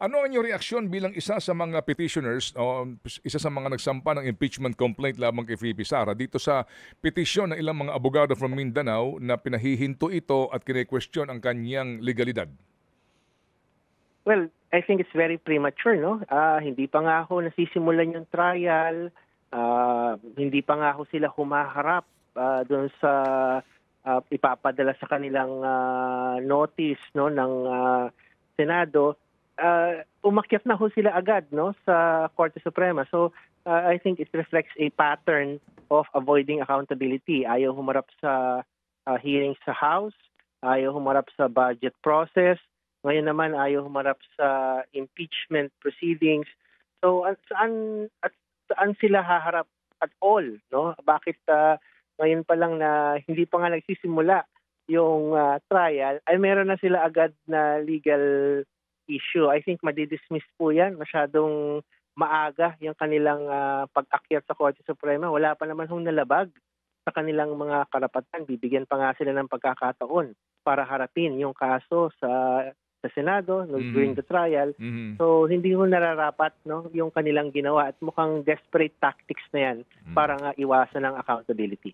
Ano ang inyong reaksyon bilang isa sa mga petitioners o isa sa mga nagsampa ng impeachment complaint lamang kay VP Sara dito sa petisyon ng ilang mga abogado from Mindanao na pinahihinto ito at kine-question ang kanyang legalidad? Well, I think it's very premature, no? Hindi pa nga ho nasisimulan yung trial, hindi pa nga ho sila humaharap doon sa ipapadala sa kanilang notice, no, ng Senado. Umakyat na ho sila agad, no, sa Korte Suprema. So I think it reflects a pattern of avoiding accountability. Ayaw humarap sa hearings sa House, ayaw humarap sa budget process. Ngayon naman ayaw humarap sa impeachment proceedings. So saan sila haharap at all, no? Bakit ngayon pa lang na hindi pa nga nagsisimula yung trial ay meron na sila agad na legal issue. I think madidismiss po 'yan, masyadong maaga yung kanilang pag-akyat sa Korte Suprema. Wala pa naman hong nalabag sa kanilang mga karapatan. Bibigyan pa nga sila ng pagkakataon para harapin yung kaso sa Senado during the trial. So hindi ho nararapat, no, yung kanilang ginawa at mukhang desperate tactics na yan para nga iwasan ang accountability.